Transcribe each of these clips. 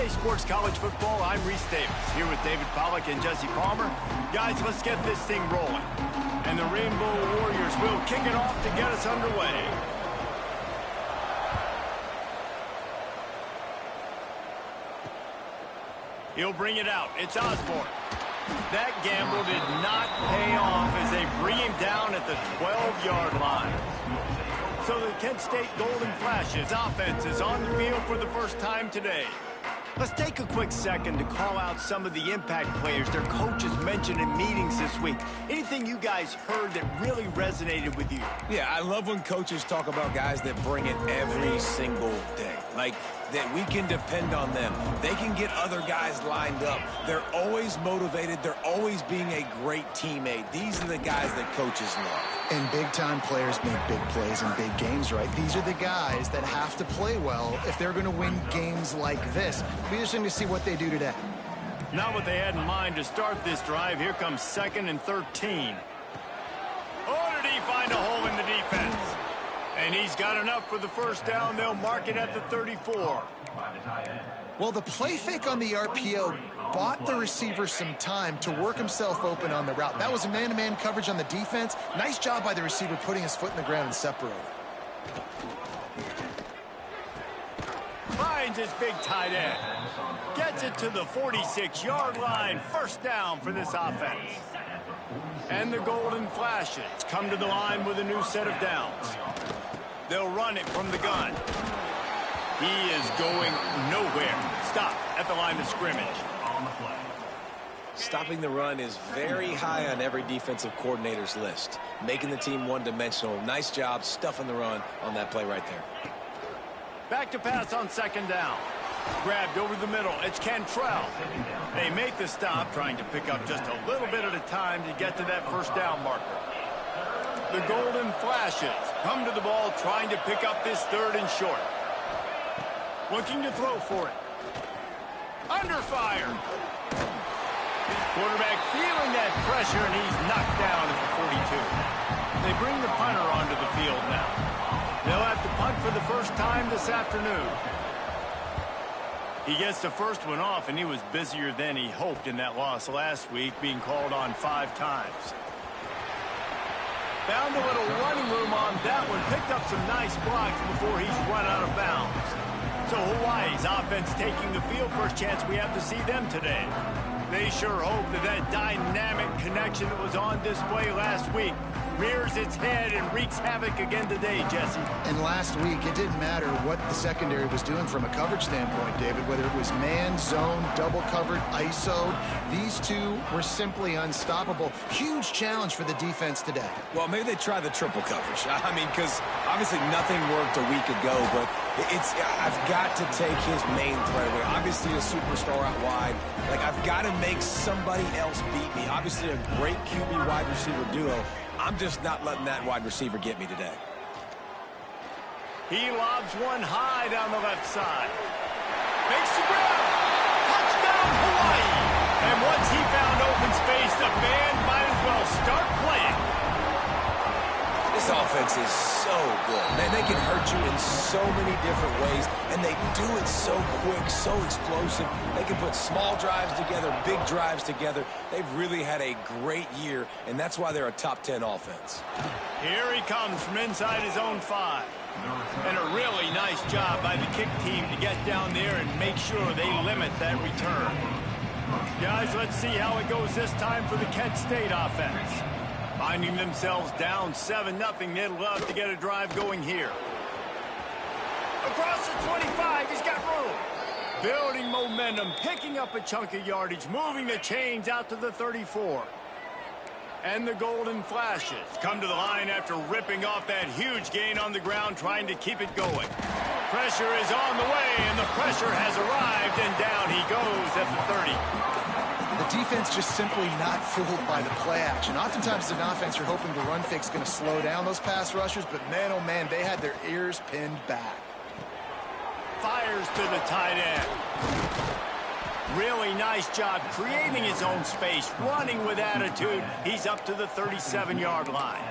Sunday Sports College Football. I'm Reese Davis, here with David Pollack and Jesse Palmer. Guys, let's get this thing rolling. And the Rainbow Warriors will kick it off to get us underway. He'll bring it out. It's Osborne. That gamble did not pay off as they bring him down at the 12-yard line. So the Kent State Golden Flashes offense is on the field for the first time today. Let's take a quick second to call out some of the impact players their coaches mentioned in meetings this week. Anything you guys heard that really resonated with you? Yeah, I love when coaches talk about guys that bring it every single day. Like, that we can depend on them. They can get other guys lined up. They're always motivated. They're always being a great teammate. These are the guys that coaches love. And big-time players make big plays in big games, right? These are the guys that have to play well if they're going to win games like this. It'll be interesting to see what they do today. Not what they had in mind to start this drive. Here comes 2nd and 13. Oh, did he find a hole in the defense? And he's got enough for the first down. They'll mark it at the 34. Well, the play fake on the RPO bought the receiver some time to work himself open on the route. That was a man-to-man coverage on the defense. Nice job by the receiver putting his foot in the ground and separating. Finds his big tight end. Gets it to the 46-yard line. First down for this offense. And the Golden Flashes come to the line with a new set of downs. They'll run it from the gun. He is going nowhere. Stop at the line of scrimmage. Stopping the run is very high on every defensive coordinator's list. Making the team one-dimensional. Nice job stuffing the run on that play right there. Back to pass on 2nd down. Grabbed over the middle. It's Cantrell. They make the stop, trying to pick up just a little bit at a time to get to that first down marker. The Golden Flashes come to the ball, trying to pick up this 3rd and short. Looking to throw for it. Under fire. Quarterback feeling that pressure, and he's knocked down at the 42. They bring the punter onto the field now. They'll have to punt for the first time this afternoon. He gets the first one off, and he was busier than he hoped in that loss last week, being called on 5 times. Found a little running room on that one. Picked up some nice blocks before he's run out of bounds. So Hawaii's offense taking the field. First chance we have to see them today. They sure hope that that dynamic connection that was on display last week rears its head and wreaks havoc again today, Jesse. And last week, it didn't matter what the secondary was doing from a coverage standpoint, David, whether it was man, zone, double covered, ISO. These two were simply unstoppable. Huge challenge for the defense today. Well, maybe they try the triple coverage. I mean, because obviously nothing worked a week ago, but I've got to take his main threat away. Obviously a superstar out wide. Like, I've got to make somebody else beat me. Obviously a great QB wide receiver duo. I'm just not letting that wide receiver get me today. He lobs one high down the left side. Makes the grab. Touchdown, Hawaii. And once he found open space, the band might as well start playing. This offense is so good. Man, they can hurt you in so many different ways, and they do it so quick, so explosive. They can put small drives together, big drives together. They've really had a great year, and that's why they're a top 10 offense. Here he comes from inside his own 5. And a really nice job by the kick team to get down there and make sure they limit that return. Guys, let's see how it goes this time for the Kent State offense. Finding themselves down 7-0, they'd love to get a drive going here. Across the 25, he's got room. Building momentum, picking up a chunk of yardage, moving the chains out to the 34. And the Golden Flashes come to the line after ripping off that huge gain on the ground, trying to keep it going. Pressure is on the way, and the pressure has arrived, and down he goes at the 30. The defense just simply not fooled by the play action. Oftentimes as an offense, you're hoping the run fake's going to slow down those pass rushers, but man, oh man, they had their ears pinned back. Fires to the tight end. Really nice job creating his own space, running with attitude. He's up to the 37-yard line.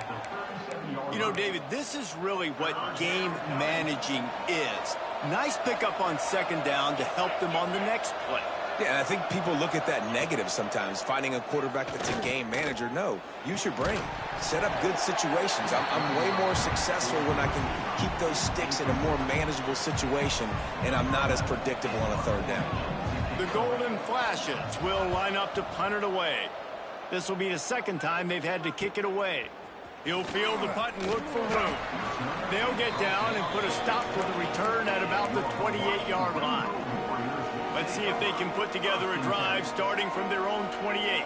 You know, David, this is really what game managing is. Nice pickup on second down to help them on the next play. Yeah, and I think people look at that negative sometimes, finding a quarterback that's a game manager. No, use your brain. Set up good situations. I'm way more successful when I can keep those sticks in a more manageable situation, and I'm not as predictable on a third down. The Golden Flashes will line up to punt it away. This will be the second time they've had to kick it away. He'll field the punt and look for room. They'll get down and put a stop to the return at about the 28-yard line. Let's see if they can put together a drive starting from their own 28.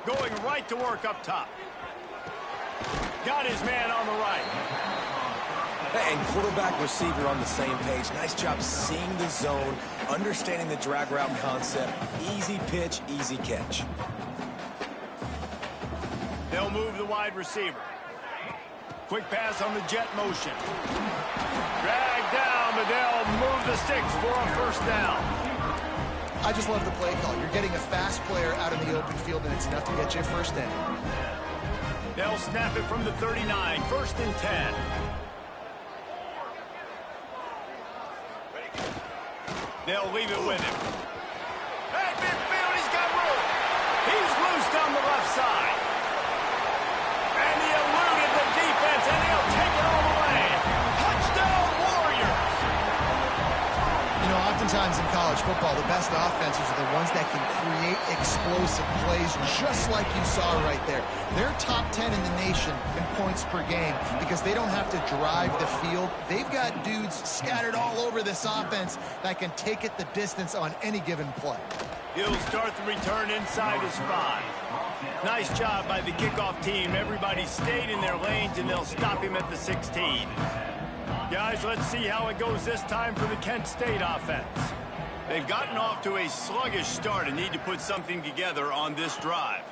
Going right to work up top. Got his man on the right. And quarterback receiver on the same page. Nice job seeing the zone, understanding the drag route concept. Easy pitch, easy catch. They'll move the wide receiver. Quick pass on the jet motion. Drag down, but they'll move the sticks for a first down. I just love the play call. You're getting a fast player out in the open field, and it's enough to get you a first down. They'll snap it from the 39, 1st and 10. They'll leave it with him. At midfield, he's got room. He's loose down the left side. And he eluded the defense, and he'll take it all the way. Touchdown, Warriors! You know, oftentimes in college football, the best offenses are the ones that can create explosive plays, just like you saw right there. They're top 10 in the nation in points per game because they don't have to drive the field. They've got dudes scattered all over this offense that can take it the distance on any given play. He'll start the return inside his 5. Nice job by the kickoff team. Everybody stayed in their lanes, and they'll stop him at the 16. Guys, let's see how it goes this time for the Kent State offense. They've gotten off to a sluggish start and need to put something together on this drive.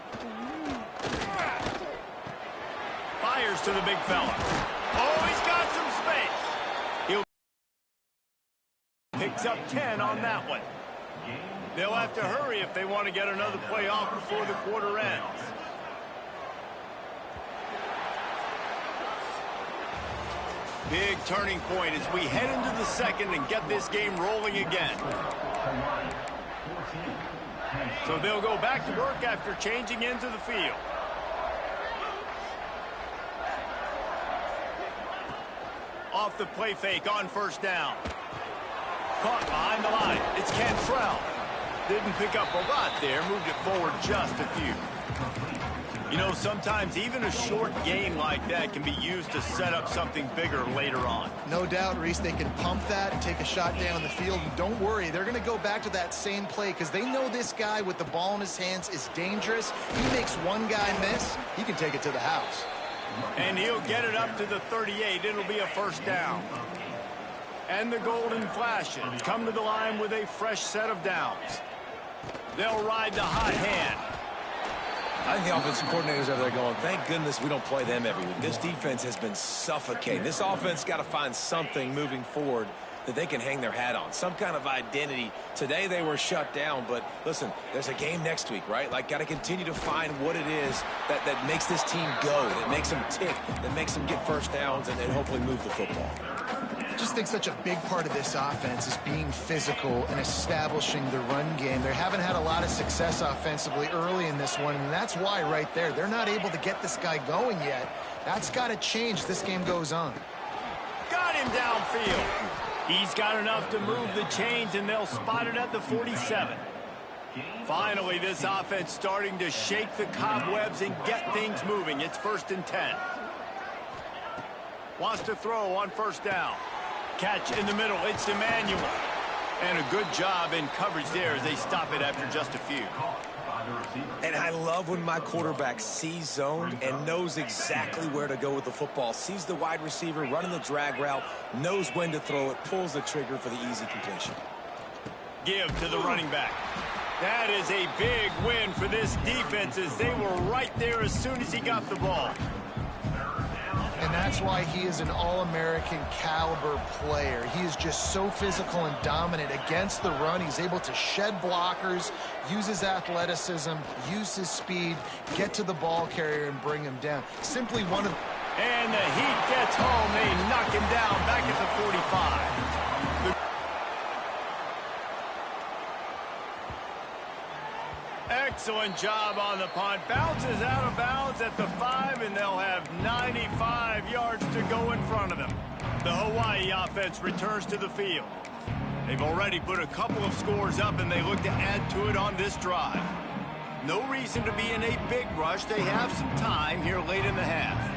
Fires to the big fella. Oh, he's got some space. He'll picks up 10 on that one. They'll have to hurry if they want to get another play off before the quarter ends. Big turning point as we head into the second and get this game rolling again. So they'll go back to work after changing into the field. Off the play fake on first down. Caught behind the line. It's Cantrell. Didn't pick up a lot there. Moved it forward just a few. You know, sometimes even a short gain like that can be used to set up something bigger later on. No doubt, Reese, they can pump that and take a shot down the field. And don't worry, they're going to go back to that same play because they know this guy with the ball in his hands is dangerous. He makes one guy miss, he can take it to the house. And he'll get it up to the 38. It'll be a first down. And the Golden Flashes come to the line with a fresh set of downs. They'll ride the hot hand. I think the offensive coordinators over there going, thank goodness we don't play them every week. This defense has been suffocating. This offense got to find something moving forward that they can hang their hat on, some kind of identity. Today they were shut down, but listen, there's a game next week, right? Like, got to continue to find what it is that makes this team go, that makes them tick, that makes them get first downs and hopefully move the football. I just think such a big part of this offense is being physical and establishing the run game. They haven't had a lot of success offensively early in this one, and that's why right there, they're not able to get this guy going yet. That's got to change as this game goes on. Got him downfield. He's got enough to move the chains, and they'll spot it at the 47. Finally, this offense starting to shake the cobwebs and get things moving. It's 1st and 10. Wants to throw on first down. Catch in the middle. It's Emmanuel. And a good job in coverage there as they stop it after just a few. And I love when my quarterback sees zone and knows exactly where to go with the football. Sees the wide receiver running the drag route, knows when to throw it, pulls the trigger for the easy completion. Give to the running back. That is a big win for this defense as they were right there as soon as he got the ball. And that's why he is an All-American caliber player. He is just so physical and dominant against the run. He's able to shed blockers, use his athleticism, use his speed, get to the ball carrier and bring him down. Simply one of And the Heat gets home. They knock him down back at the 45. Excellent job on the punt. Bounces out of bounds at the 5, and they'll have 95 yards to go in front of them. The Hawaii offense returns to the field. They've already put a couple of scores up, and they look to add to it on this drive. No reason to be in a big rush. They have some time here late in the half.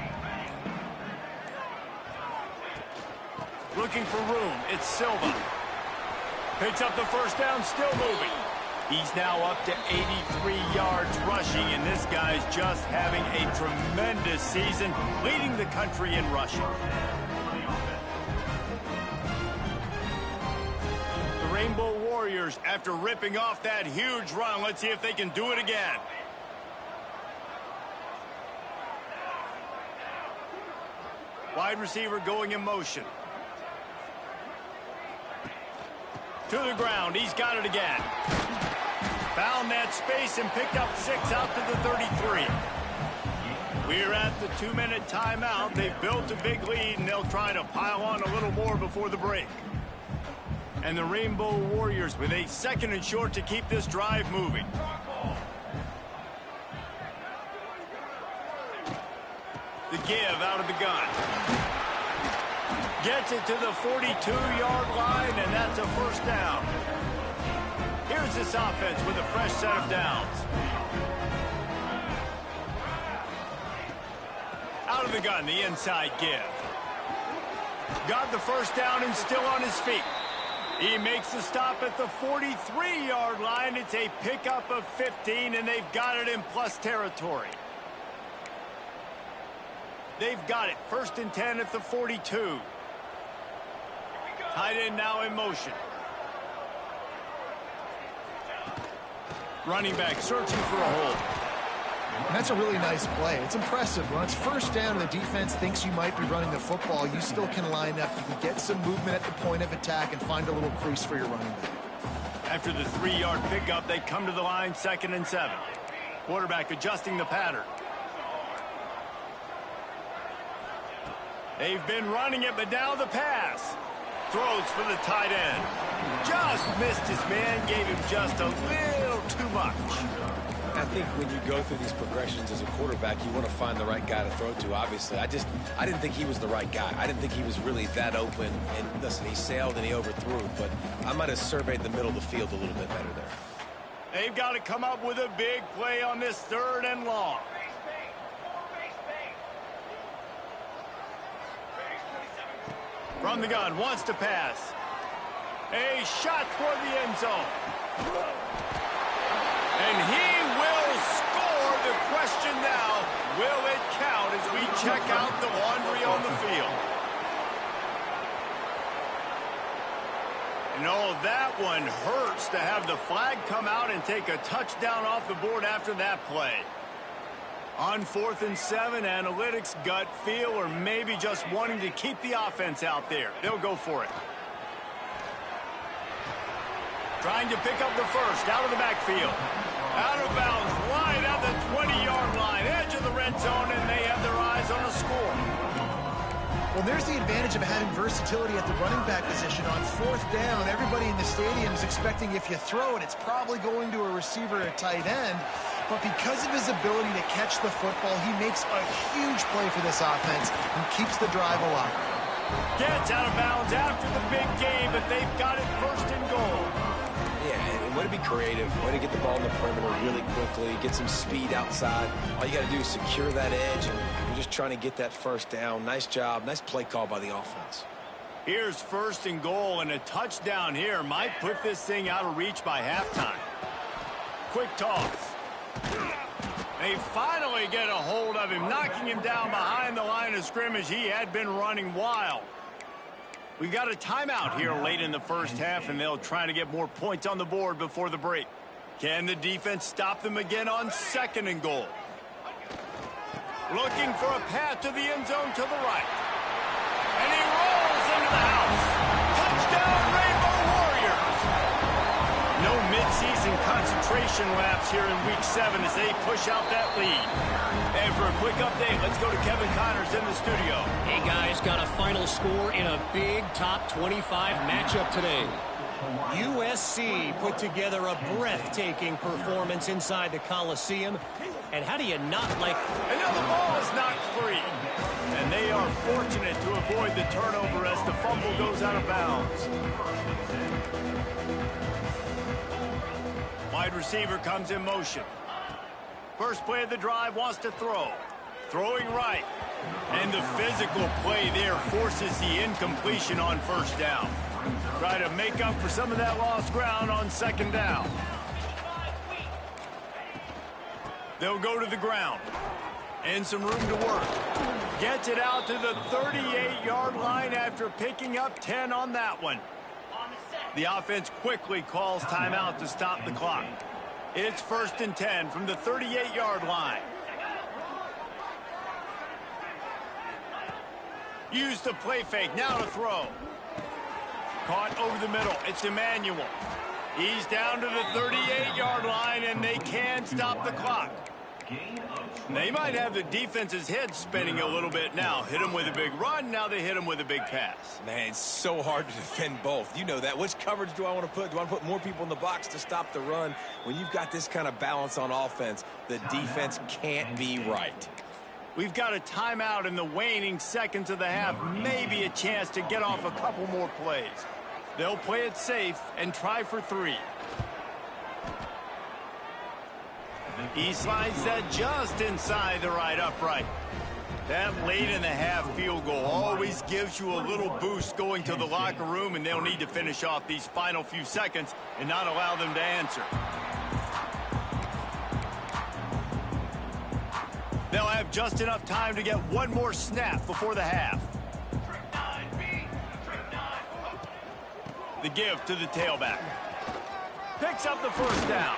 Looking for room. It's Silva. Picks up the first down, still moving. He's now up to 83 yards rushing, and this guy's just having a tremendous season, leading the country in rushing. The Rainbow Warriors, after ripping off that huge run, let's see if they can do it again. Wide receiver going in motion. To the ground. He's got it again. Found that space and picked up 6 out to the 33. We're at the 2-minute timeout. They've built a big lead, and they'll try to pile on a little more before the break. And the Rainbow Warriors with a 2nd and short to keep this drive moving. The give out of the gun. Gets it to the 42-yard line, and that's a first down. Here's this offense with a fresh set of downs. Out of the gun, the inside give. Got the first down and still on his feet. He makes the stop at the 43-yard line. It's a pickup of 15, and they've got it in plus territory. They've got it. 1st and 10 at the 42. Tight end now in motion. Running back searching for a hole. And that's a really nice play. It's impressive. When it's first down and the defense thinks you might be running the football, you still can line up. You can get some movement at the point of attack and find a little crease for your running back. After the 3-yard pickup, they come to the line, 2nd and 7. Quarterback adjusting the pattern. They've been running it, but now the pass. Throws for the tight end. Just missed his man, gave him just a little too much. I think when you go through these progressions as a quarterback, you want to find the right guy to throw to, obviously. I didn't think he was the right guy. I didn't think he was really that open. And listen, he sailed and he overthrew, but I might have surveyed the middle of the field a little bit better there. They've got to come up with a big play on this 3rd and long. From the gun, wants to pass. A shot toward the end zone. And he will score. The question now, will it count as we check out the laundry on the field? You know, that one hurts to have the flag come out and take a touchdown off the board after that play. On 4th and 7, analytics, gut feel, or maybe just wanting to keep the offense out there. They'll go for it. Trying to pick up the first, out of the backfield. Out of bounds, right at the 20-yard line, edge of the red zone, and they have their eyes on a score. Well, there's the advantage of having versatility at the running back position. On 4th down, everybody in the stadium is expecting if you throw it, it's probably going to a receiver or a tight end. But because of his ability to catch the football, he makes a huge play for this offense and keeps the drive alive. Gets out of bounds after the big game, but they've got it 1st and goal. Yeah, and way to be creative, way to get the ball in the perimeter really quickly, get some speed outside. All you got to do is secure that edge, and you're just trying to get that first down. Nice job, nice play call by the offense. Here's 1st and goal, and a touchdown here might put this thing out of reach by halftime. Quick toss. They finally get a hold of him, knocking him down behind the line of scrimmage. He had been running wild. We've got a timeout here late in the first half, and they'll try to get more points on the board before the break. Can the defense stop them again on 2nd and goal? Looking for a path to the end zone to the right. And he rolls into the house. Touchdown, Rainbow Warriors! No midseason concentration possession laps here in Week 7 as they push out that lead. And for a quick update, let's go to Kevin Connors in the studio. Hey, guys, got a final score in a big top 25 matchup today. USC put together a breathtaking performance inside the Coliseum. And how do you not like... And now the ball is not free. And they are fortunate to avoid the turnover as the fumble goes out of bounds. Wide receiver comes in motion. First play of the drive, wants to throw. Throwing right. And the physical play there forces the incompletion on first down. Try to make up for some of that lost ground on second down. They'll go to the ground. And some room to work. Gets it out to the 38-yard line after picking up 10 on that one. The offense quickly calls timeout to stop the clock. It's 1st and 10 from the 38-yard line. Use the play fake, now to throw. Caught over the middle, it's Emmanuel. He's down to the 38-yard line, and they can stop the clock. They might have the defense's head spinning a little bit now. Hit him with a big run, now they hit him with a big pass. Man, it's so hard to defend both. You know that. Which coverage do I want to put? Do I want to put more people in the box to stop the run? When you've got this kind of balance on offense, the defense can't be right. We've got a timeout in the waning seconds of the half. Maybe a chance to get off a couple more plays. They'll play it safe and try for 3. He slides that just inside the right upright. That late in the half field goal always gives you a little boost going to the locker room, and they'll need to finish off these final few seconds and not allow them to answer. They'll have just enough time to get one more snap before the half. The give to the tailback. Picks up the first down.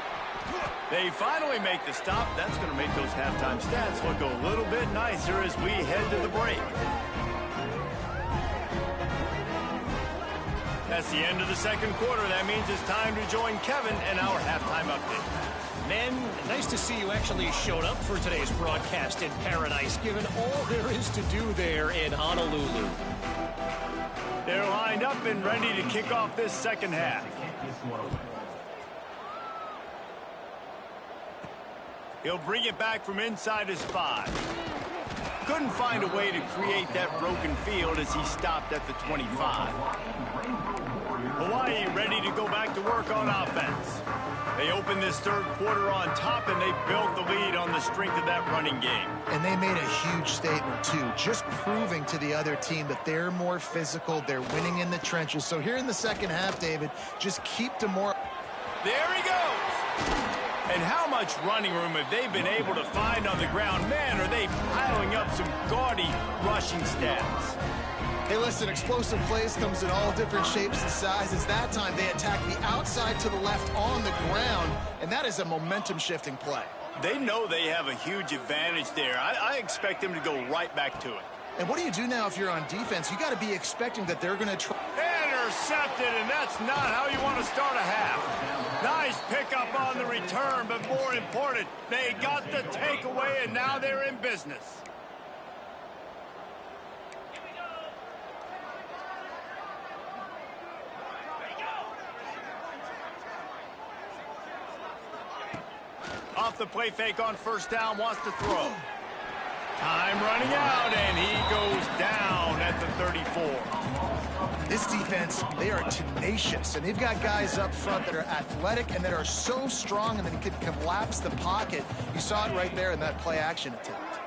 They finally make the stop. That's going to make those halftime stats look a little bit nicer as we head to the break. That's the end of the second quarter. That means it's time to join Kevin and our halftime update. Men, nice to see you actually showed up for today's broadcast in paradise, given all there is to do there in Honolulu. They're lined up and ready to kick off this second half. He'll bring it back from inside his 5. Couldn't find a way to create that broken field as he stopped at the 25. Hawaii ready to go back to work on offense. They open this third quarter on top, and they built the lead on the strength of that running game. And they made a huge statement, too, just proving to the other team that they're more physical, they're winning in the trenches. So here in the second half, David, just keep to more. There he goes. And how much running room have they been able to find on the ground? Man, are they piling up some gaudy rushing stats. Hey, listen, explosive plays comes in all different shapes and sizes. That time they attack the outside to the left on the ground, and that is a momentum-shifting play. They know they have a huge advantage there. I expect them to go right back to it. And what do you do now if you're on defense? You got to be expecting that they're going to try. Intercepted, and that's not how you want to start a half. Nice pickup on the return, but more important, they got the takeaway, and now they're in business. Off the play fake on first down, wants to throw. Time running out, and he goes down at the 34. This defense, they are tenacious, and they've got guys up front that are athletic and that are so strong and that can collapse the pocket. You saw it right there in that play-action attempt.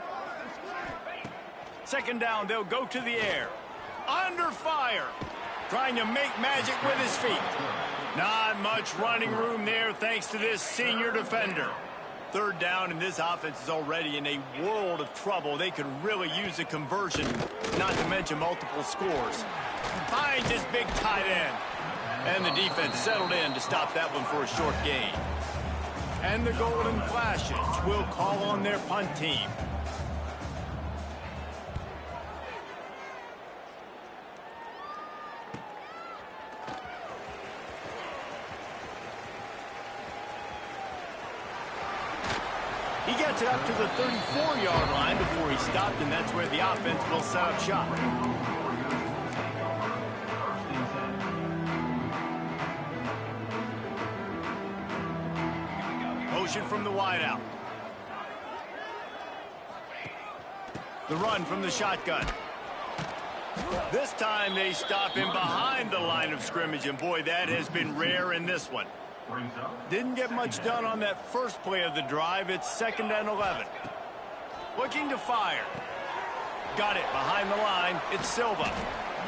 Second down, they'll go to the air. Under fire. Trying to make magic with his feet. Not much running room there thanks to this senior defender. Third down, and this offense is already in a world of trouble. They could really use a conversion, not to mention multiple scores. Finds his big tight end. And the defense settled in to stop that one for a short gain. And the Golden Flashes will call on their punt team. He gets it up to the 34-yard line before he stopped, and that's where the offense will set up shop. Motion from the wideout. The run from the shotgun. This time they stop him behind the line of scrimmage, and boy, that has been rare in this one. Didn't get much done on that first play of the drive. It's 2nd and 11. Looking to fire. Got it behind the line. It's Silva.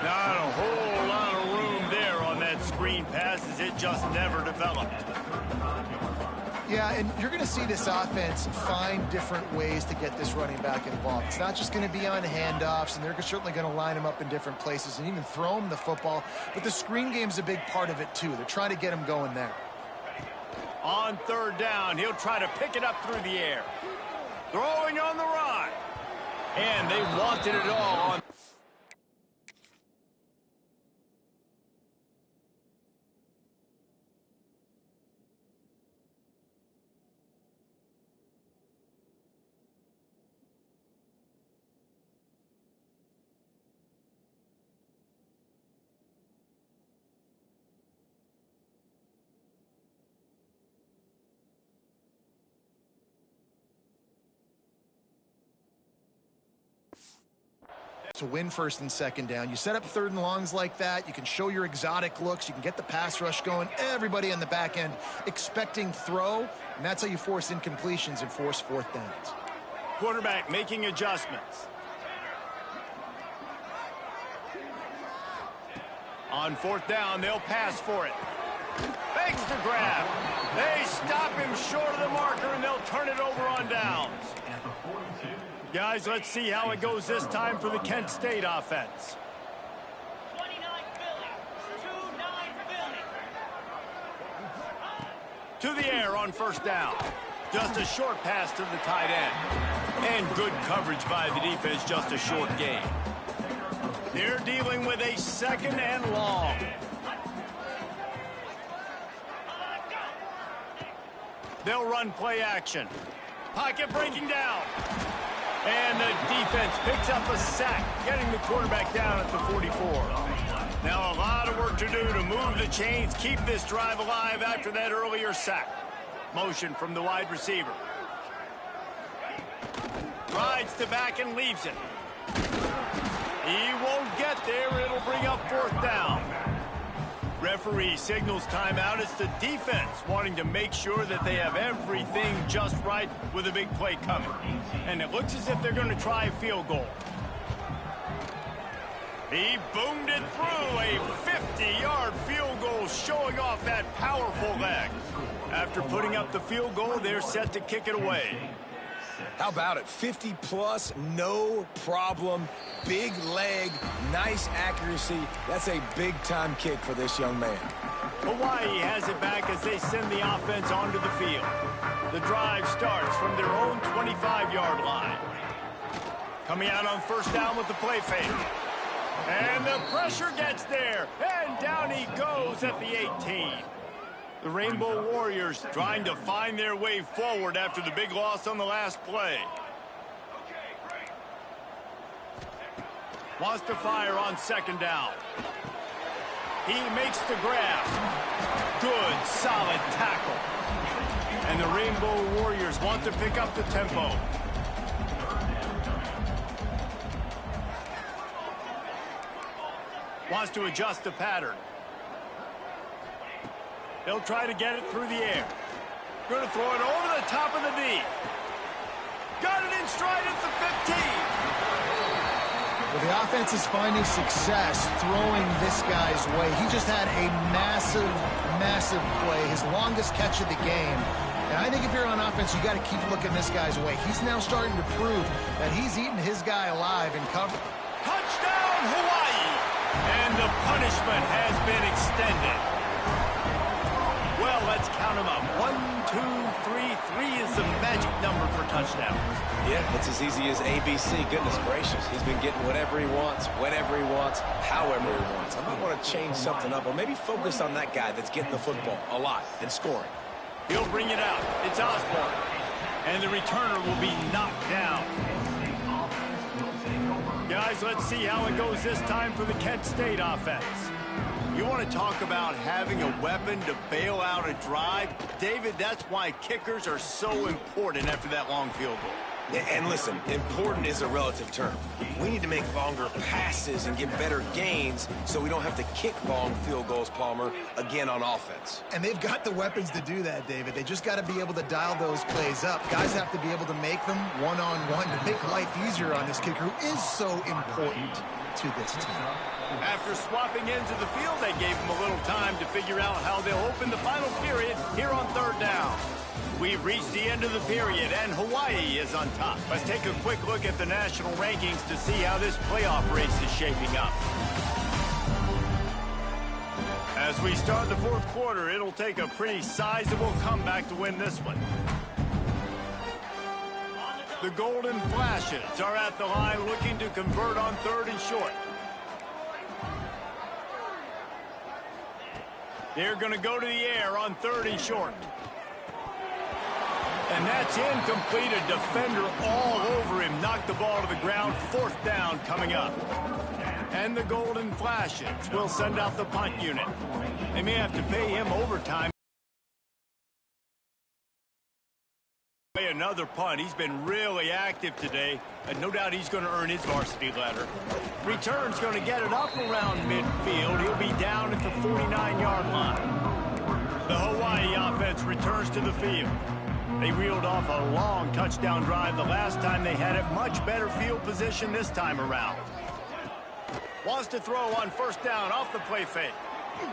Not a whole lot of room there on that screen pass, as it just never developed. Yeah, and you're going to see this offense find different ways to get this running back involved. It's not just going to be on handoffs, and they're certainly going to line him up in different places and even throw him the football. But the screen game's a big part of it, too. They're trying to get him going there. On 3rd down, he'll try to pick it up through the air. Throwing on the run. And they wanted it all on. To win 1st and 2nd down, you set up 3rd and longs like that. You can show your exotic looks. You can get the pass rush going. Everybody on the back end expecting throw, and that's how you force incompletions and force 4th downs. Quarterback making adjustments. On 4th down, they'll pass for it. Begs to grab. They stop him short of the marker, and they'll turn it over on downs. Guys, let's see how it goes this time for the Kent State offense. 29 Philly. 2-9 Philly. To the air on 1st down. Just a short pass to the tight end. And good coverage by the defense, just a short gain. They're dealing with a 2nd and long. They'll run play action. Pocket breaking down. And the defense picks up a sack, getting the quarterback down at the 44. Now a lot of work to do to move the chains, keep this drive alive after that earlier sack. Motion from the wide receiver. Rides to back and leaves it. He won't get there. It'll bring up 4th down. Referee signals timeout. It's the defense wanting to make sure that they have everything just right with a big play coming. And it looks as if they're going to try a field goal. He boomed it through. A 50-yard field goal, showing off that powerful leg. After putting up the field goal, they're set to kick it away. How about it? 50-plus, no problem. Big leg, nice accuracy. That's a big-time kick for this young man. Hawaii has it back as they send the offense onto the field. The drive starts from their own 25-yard line. Coming out on 1st down with the play fake. And the pressure gets there. And down he goes at the 18. The Rainbow Warriors trying to find their way forward after the big loss on the last play. Wants to fire on 2nd down. He makes the grab. Good, solid tackle. And the Rainbow Warriors want to pick up the tempo. Wants to adjust the pattern. They'll try to get it through the air. Going to throw it over the top of the knee. Got it in stride at the 15. Well, the offense is finding success throwing this guy's way. He just had a massive, massive play, his longest catch of the game. And I think if you're on offense, you got to keep looking this guy's way. He's now starting to prove that he's eating his guy alive in cover. Touchdown, Hawaii! And the punishment has been extended. Well, let's count them up. 1, 2, 3. 3 is the magic number for touchdowns. Yeah, it's as easy as ABC. Goodness gracious. He's been getting whatever he wants, whenever he wants, however he wants. I might want to change something up or maybe focus on that guy that's getting the football a lot and scoring. He'll bring it out. It's Osborne. And the returner will be knocked down. Guys, let's see how it goes this time for the Kent State offense. You want to talk about having a weapon to bail out a drive? David, that's why kickers are so important after that long field goal. And listen, important is a relative term. We need to make longer passes and get better gains so we don't have to kick long field goals, Palmer, again on offense. And they've got the weapons to do that, David. They just got to be able to dial those plays up. Guys have to be able to make them one-on-one to make life easier on this kicker, who is so important to this team. After swapping into the field, they gave him a little time to figure out how they'll open the final period here on third down. We've reached the end of the period, and Hawaii is on top. Let's take a quick look at the national rankings to see how this playoff race is shaping up. As we start the fourth quarter, it'll take a pretty sizable comeback to win this one. The Golden Flashes are at the line looking to convert on third and short. They're going to go to the air on third and short. And that's incomplete. A defender all over him. Knocked the ball to the ground. Fourth down coming up. And the Golden Flashes will send out the punt unit. They may have to pay him overtime. Another punt. He's been really active today, and no doubt he's going to earn his varsity letter. Return's going to get it up around midfield. He'll be down at the 49-yard line. The Hawaii offense returns to the field. They reeled off a long touchdown drive the last time they had it. Much better field position this time around. Wants to throw on first down off the play fake.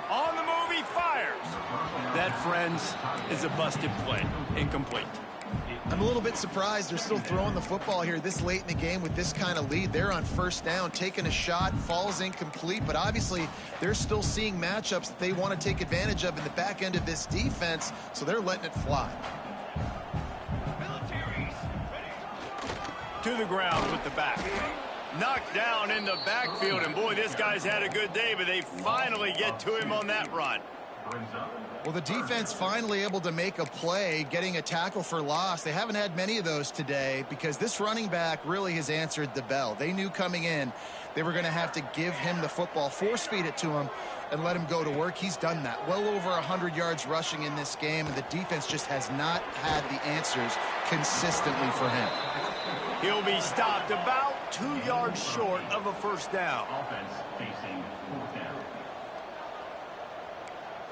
On the move, he fires. That, friends, is a busted play. Incomplete. I'm a little bit surprised they're still throwing the football here this late in the game with this kind of lead. They're on first down, taking a shot, falls incomplete, but obviously they're still seeing matchups that they want to take advantage of in the back end of this defense, so they're letting it fly. To the ground with the back. Knocked down in the backfield, and boy, this guy's had a good day, but they finally get to him on that run. Well, the defense finally able to make a play, getting a tackle for loss. They haven't had many of those today because this running back really has answered the bell. They knew coming in they were going to have to give him the football, force feed it to him, and let him go to work. He's done that. Well over 100 yards rushing in this game, and the defense just has not had the answers consistently for him. He'll be stopped about 2 yards short of a first down.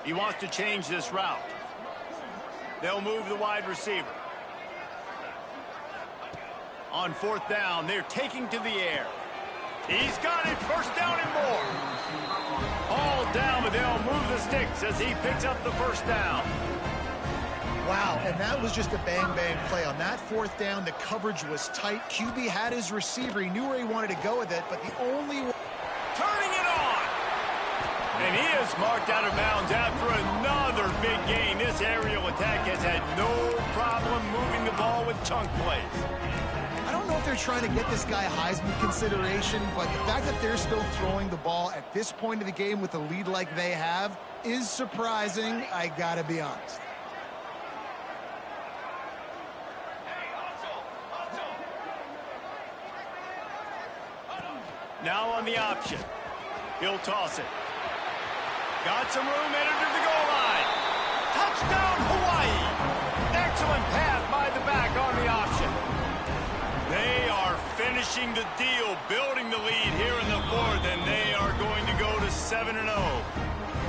He wants to change this route. They'll move the wide receiver. On fourth down, they're taking to the air. He's got it. First down and more. All down, but they'll move the sticks as he picks up the first down. Wow, and that was just a bang-bang play. On that fourth down, the coverage was tight. QB had his receiver. He knew where he wanted to go with it, but the only way... Turning it on! And he is marked out of bounds after another big gain. This aerial attack has had no problem moving the ball with chunk plays. I don't know if they're trying to get this guy Heisman consideration, but the fact that they're still throwing the ball at this point of the game with a lead like they have is surprising, I gotta be honest. Now on the option. He'll toss it. Got some room, entered to the goal line. Touchdown, Hawaii. Excellent pass by the back on the option. They are finishing the deal, building the lead here in the fourth, and they are going to go to 7-0.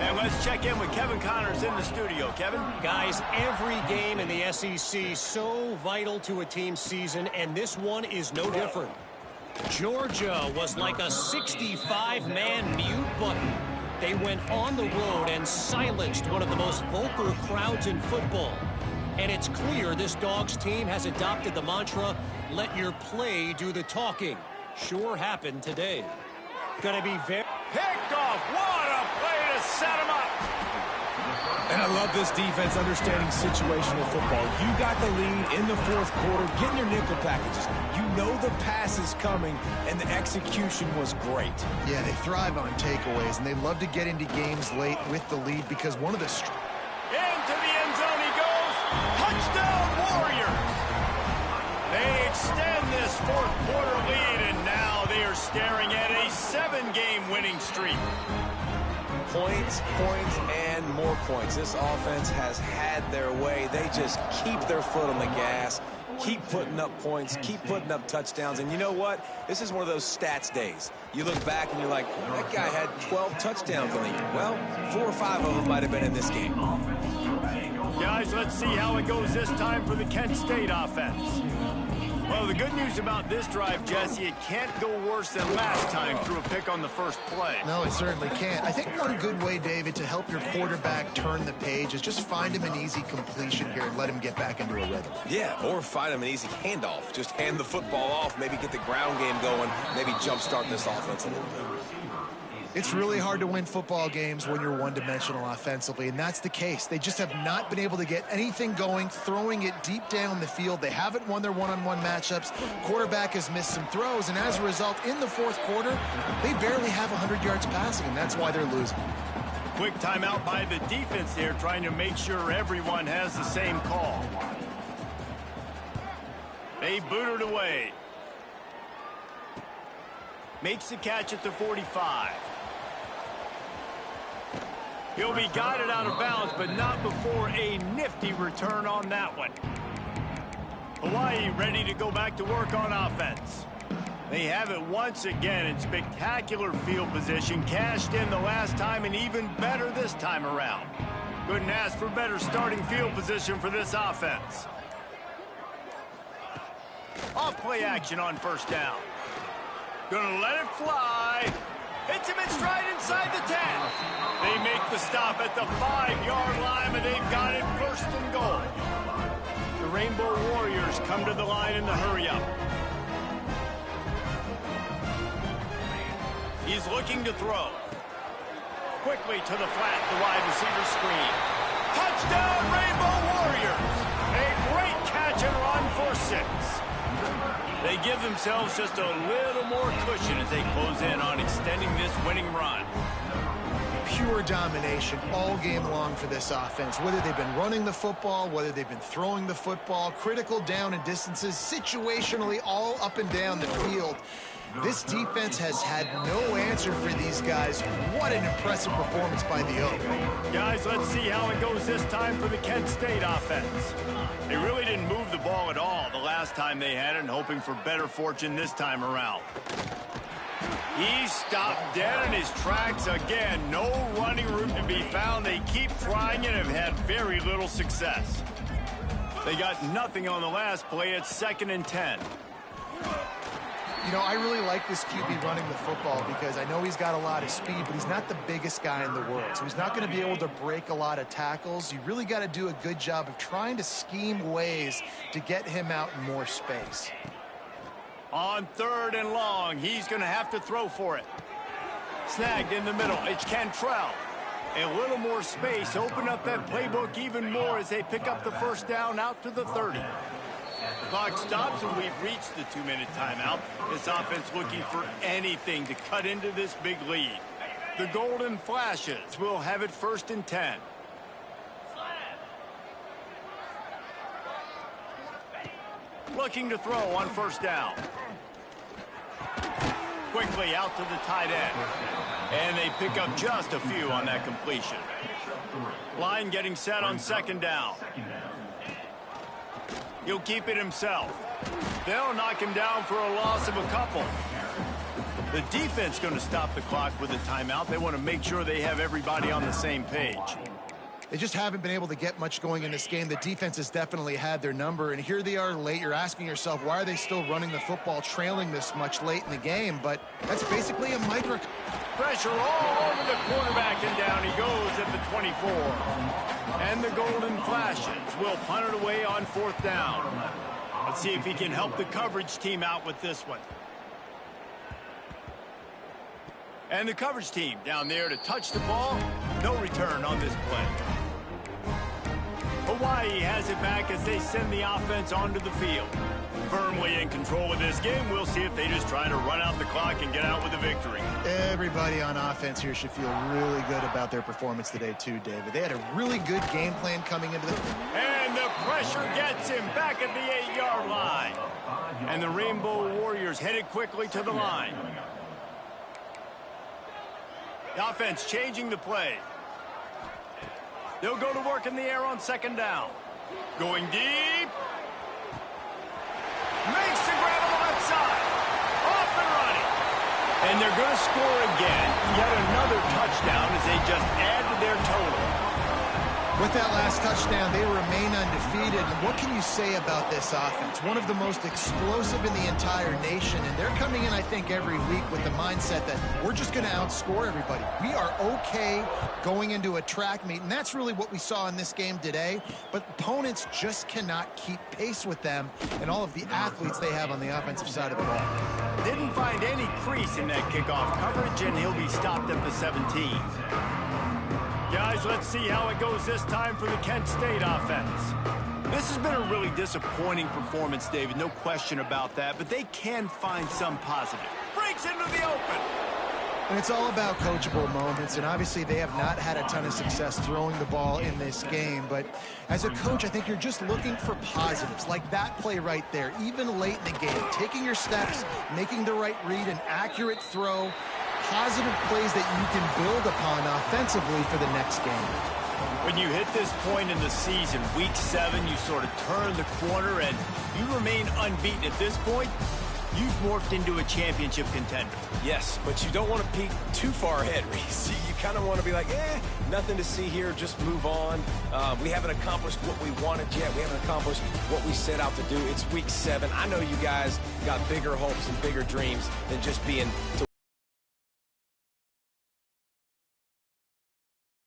And let's check in with Kevin Connors in the studio. Kevin? Guys, every game in the SEC so vital to a team's season, and this one is no different. Georgia was like a 65-man mute button. They went on the road and silenced one of the most vocal crowds in football. And it's clear this Dogs team has adopted the mantra, let your play do the talking. Sure happened today. Gonna be very... Picked off. What a play to set him up. And I love this defense understanding situational football. You got the lead in the fourth quarter, getting your nickel packages. You know the pass is coming, and the execution was great. Yeah, they thrive on takeaways, and they love to get into games late with the lead because one of the... Into the end zone he goes. Touchdown, Warriors. They extend this fourth quarter lead, and now they are staring at a 7-game winning streak. Points, points, and more points. This offense has had their way. They just keep their foot on the gas, keep putting up points, keep putting up touchdowns. And you know what? This is one of those stats days. You look back and you're like, that guy had 12 touchdowns on the year. Well, 4 or 5 of them might have been in this game. Guys, let's see how it goes this time for the Kent State offense. Well, the good news about this drive, Jesse, it can't go worse than last time through a pick on the first play. No, it certainly can't. I think one good way, David, to help your quarterback turn the page is just find him an easy completion here and let him get back into a rhythm. Yeah, or find him an easy handoff. Just hand the football off, maybe get the ground game going, maybe jumpstart this offense a little bit. It's really hard to win football games when you're one-dimensional offensively, and that's the case. They just have not been able to get anything going, throwing it deep down the field. They haven't won their one-on-one matchups. Quarterback has missed some throws, and as a result, in the fourth quarter, they barely have 100 yards passing, and that's why they're losing. Quick timeout by the defense there, trying to make sure everyone has the same call. They boot it away. Makes the catch at the 45. He'll be guided out of bounds, but not before a nifty return on that one. Hawaii ready to go back to work on offense. They have it once again in spectacular field position, cashed in the last time and even better this time around. Couldn't ask for better starting field position for this offense. Off play action on first down. Gonna let it fly. Hits him in stride inside the 10. They make the stop at the 5-yard line, and they've got it first and goal. The Rainbow Warriors come to the line in the hurry-up. He's looking to throw. Quickly to the flat, the wide receiver screen. Touchdown, Rainbow Warriors! A great catch and run for 6. They give themselves just a little more cushion as they close in on extending this winning run. Pure domination all game long for this offense. Whether they've been running the football, whether they've been throwing the football, critical down and distances, situationally all up and down the field. This defense has had no answer for these guys. What an impressive performance by the Oak. Guys, let's see how it goes this time for the Kent State offense. They really didn't move the ball at all the last time they had it, and hoping for better fortune this time around. He stopped dead in his tracks again. No running room to be found. They keep trying it and have had very little success. They got nothing on the last play. It's 2nd and 10. You know, I really like this QB running the football because I know he's got a lot of speed, but he's not the biggest guy in the world. So he's not going to be able to break a lot of tackles. You really got to do a good job of trying to scheme ways to get him out in more space. On 3rd and long, he's going to have to throw for it. Snagged in the middle. It's Cantrell. A little more space. Open up that playbook even more as they pick up the first down out to the 30. Clock stops and we've reached the 2-minute timeout. This offense looking for anything to cut into this big lead. The Golden Flashes will have it 1st and 10. Looking to throw on first down. Quickly out to the tight end. And they pick up just a few on that completion. Line getting set on 2nd down. He'll keep it himself. They'll knock him down for a loss of a couple. The defense going to stop the clock with a timeout. They want to make sure they have everybody on the same page. They just haven't been able to get much going in this game. The defense has definitely had their number, and here they are late. You're asking yourself, why are they still running the football, trailing this much late in the game? But that's basically a micro. Pressure all over the quarterback, and down he goes at the 24. And the Golden Flashes will punt it away on 4th down. Let's see if he can help the coverage team out with this one. And the coverage team down there to touch the ball. No return on this play. Hawaii has it back as they send the offense onto the field. Firmly in control of this game. We'll see if they just try to run out the clock and get out with a victory. Everybody on offense here should feel really good about their performance today too, David. They had a really good game plan coming into the... And the pressure gets him back at the 8-yard line. And the Rainbow Warriors headed quickly to the line. The offense changing the play. They'll go to work in the air on second down. Going deep. Makes the grab on the left side. Off and running. And they're going to score again. Yet another touchdown as they just add to their total. With that last touchdown, they remain undefeated. And what can you say about this offense? One of the most explosive in the entire nation. And they're coming in, I think, every week with the mindset that we're just going to outscore everybody. We are okay going into a track meet. And that's really what we saw in this game today. But opponents just cannot keep pace with them and all of the athletes they have on the offensive side of the ball. Didn't find any crease in that kickoff coverage, and he'll be stopped at the 17. Guys, let's see how it goes this time for the Kent State offense. This has been a really disappointing performance, David, no question about that, but they can find some positive. Breaks into the open. And it's all about coachable moments, and obviously they have not had a ton of success throwing the ball in this game, but as a coach, I think you're just looking for positives, like that play right there, even late in the game, taking your steps, making the right read, an accurate throw, positive plays that you can build upon offensively for the next game. When you hit this point in the season, week 7, you sort of turn the corner and you remain unbeaten at this point. You've morphed into a championship contender. Yes, but you don't want to peek too far ahead, Reese. You kind of want to be like, nothing to see here, just move on. We haven't accomplished what we wanted yet. We haven't accomplished what we set out to do. It's week 7. I know you guys got bigger hopes and bigger dreams than just being...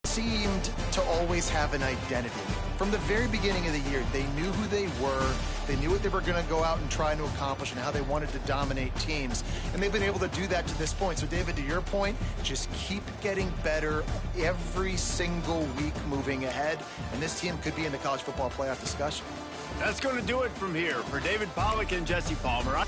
Seemed to always have an identity. From the very beginning of the year, they knew who they were, they knew what they were going to go out and try to accomplish and how they wanted to dominate teams, and they've been able to do that to this point. So, David, to your point, just keep getting better every single week moving ahead, and this team could be in the college football playoff discussion. That's going to do it from here. For David Pollack and Jesse Palmer,